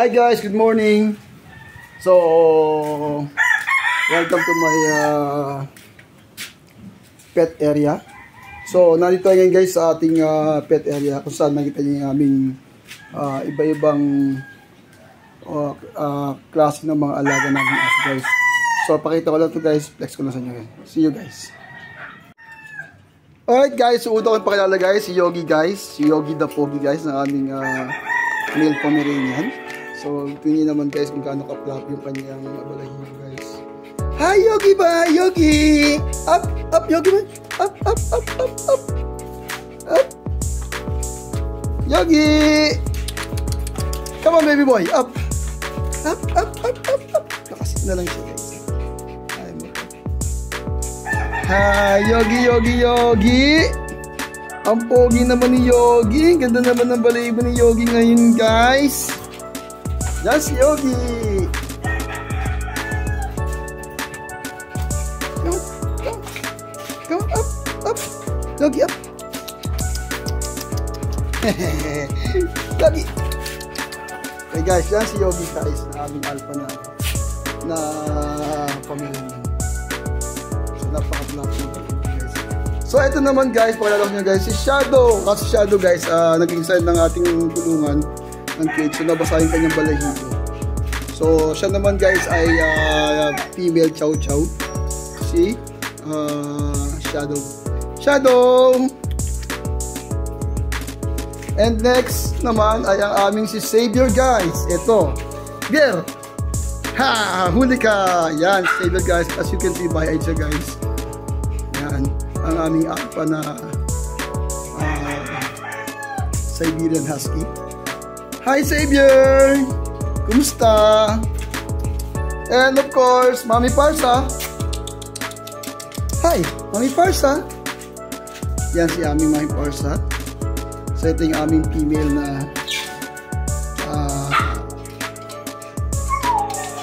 Hi guys, good morning. So, welcome to my pet area. So, nandito ngayon guys sa ating pet area kung saan nakita niyo yung aming iba-ibang klase ng mga alaga namin guys. So, pakita ko lang to guys, flex ko lang sa inyo. See you guys. Alright guys, so una ko pakilala guys, si Yogi guys. Si Yogi the Pogi guys ng aming male Pomeranian. So, tingnan naman guys kung gaano ka-flap yung kanyang balahibo guys. Hi Yogi ba? Yogi! Up! Up Yogi ba? Up! Up! Up! Up! Up! Up! Yogi! Come on baby boy! Up! Up! Up! Up! Up! Up! Nakasit na lang siya guys. Hi Yogi! Yogi! Yogi! Ang pogi naman ni Yogi. Ganda naman ng balahibo ni Yogi ngayon guys. Yan si Yogi. Come up, up. Yogi up. Yogi. Okay guys, yan si Yogi guys na aming alpha na pamilya. So napaka-black guys. So ito naman guys, pakilala ko nyo guys si Shadow. Kasi Shadow guys, nag-inside ng ating tulungan ng cage, so nabasahin kanyang balahibo. So siya naman guys ay female chow chow, si Shadow. And next naman ay ang aming si Savior guys. Ito Bear, ha, huli ka. Yan Savior guys, as you can see by age guys. Yan ang aming alpha na Siberian Husky. Hi Savior! Kumusta? And of course, Mami Parsa. Hi, Mami Parsa. Yan si aming Mami Parsa. So ito yung aming female na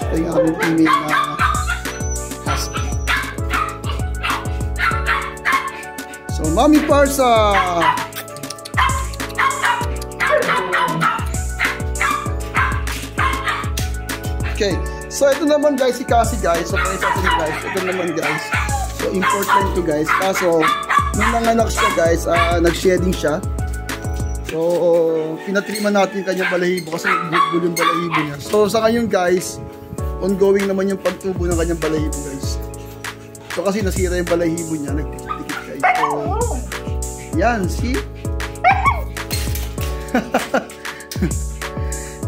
ito yung aming female na husky. So Mami Parsa. Okay, so ito naman guys, si Cassie guys. So kaya sa guys, ito naman guys. So important to guys. Kaso, nung nanganak siya guys, nag-shedding siya. So, pinatriman natin yung kanyang balahibo kasi nagbulbul yung balahibo niya. So sa ngayon guys, ongoing naman yung pagtubo ng kanyang balahibo guys. So kasi nasira yung balahibo niya, nagtikit-tikit guys. So, yan, see?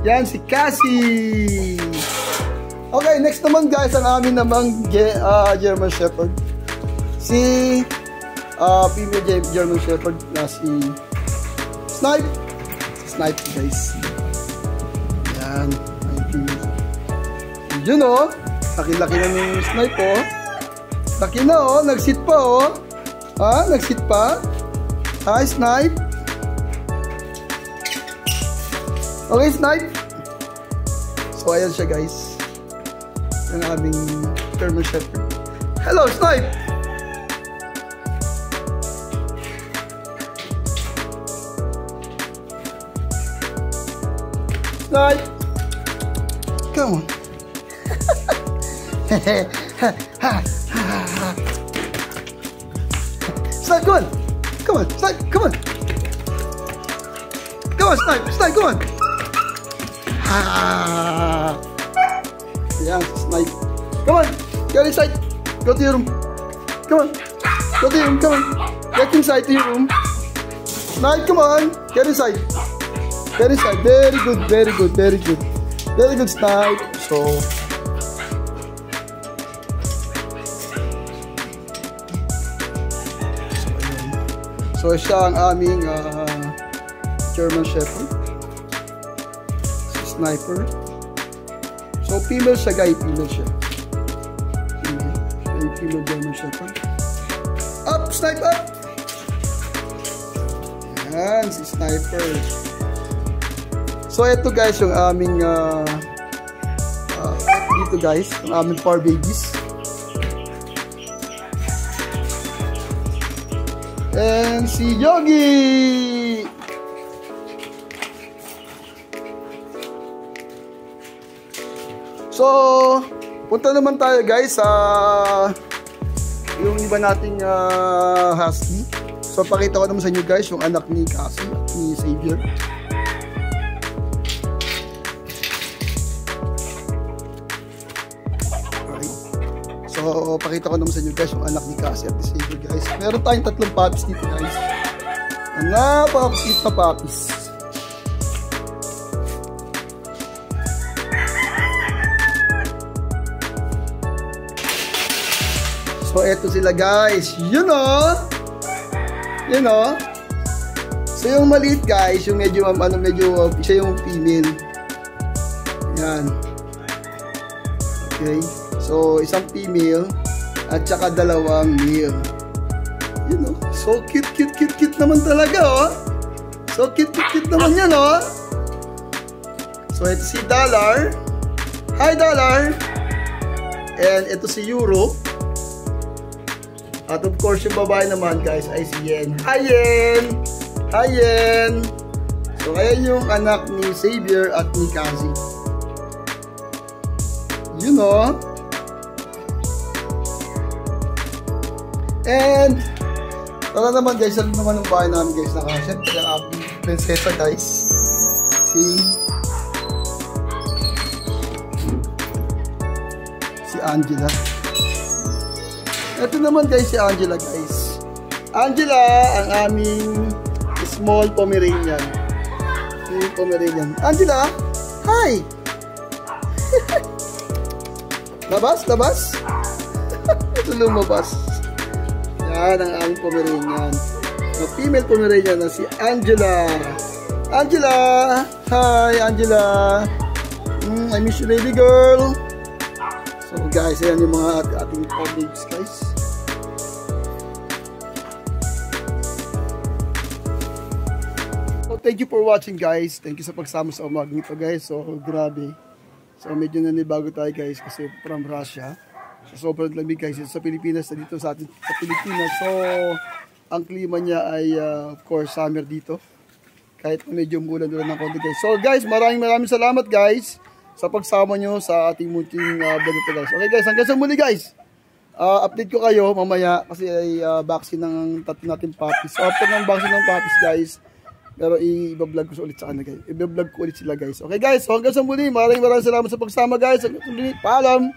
Yan si Cassie. Okay, next naman guys, ang amin namang German Shepherd. Si female German Shepherd na si Snipe. Snipe guys. Yan, ay female. Yun o, laki-laki na ng Snipe o. Laki na o, nag-sit pa o. Ha, nag-sit pa. Hi Snipe. Okay Snipe. So ayan siya guys, yung aming German Shepherd. Hello Snipe. Snipe, come on. Snipe, come on. Come on Snipe, come on. Come on Snipe, Snipe, come on. Yan, Snipe. Come on, get inside. Go to your room. Come on, go to your room. Come on, get inside to your room. Snipe, come on, get inside. Get inside. Very good, very good, very good, very good Snipe. So siya ang aming German Shepherd. Sniper. So female siya guys, female siya. Female German Shepherd. Up, Snipe up. Yan si Sniper. So ito guys yung aming dito guys, yung aming 4 babies. And si Yogi. So, punta naman tayo guys sa yung iba nating husky. So, pakita ko naman sa inyo guys yung anak ni Cassie at ni Xavier. Okay. So, pakita ko naman sa inyo guys yung anak ni Cassie at ni Xavier guys. Meron tayong 3 puppies dito guys. Napaka-cute na puppies. So, eto sila guys. You know? So, yung maliit guys, yung medyo, siya yung female. Yan. Okay. So, isang female at saka 2 male. You know? So, cute naman talaga, oh. So, cute naman yan, oh. So, ito si Dollar. Hi, Dollar. And ito si Euro. At of course, yung babae naman guys ay si Yen. Hi Yen! Hi Yen! So, ayan yung anak ni Xavier at ni Cassie. You know? And, tara naman guys, alam naman ng bahay namin guys na siyempre ang aking prinsesa guys. Si Angela. Ito naman guys si Angela guys. Angela ang aming small Pomeranian. Angela, hi! Labas? Ito lumabas. Yan ang aming Pomeranian. Na female Pomeranian na si Angela. Angela! Hi Angela! I miss you baby girl. So guys, ayan yung mga ating babes guys. So thank you for watching guys. Thank you sa pagsama sa umagang ito guys. So grabe. So medyo nanibago tayo guys kasi from Russia. So sobrang lamig guys sa Pilipinas na dito sa atin sa Pilipinas. So ang klima niya ay of course summer dito. Kahit medyo umulan-ulan ng konti guys. So guys, maraming salamat guys sa pagsama nyo sa ating munting vlog ito guys. Okay guys, hanggang sa muli guys. Update ko kayo mamaya kasi ay vaccine ng tatlo natin puppies. So after ng vaccine ng puppies guys, pero i-vlog ko ulit sa kanila guys. I-vlog ko ulit sila guys. Okay guys, so hanggang sa muli. Maraming salamat sa pagsama guys. Hanggang sa muli. Paalam!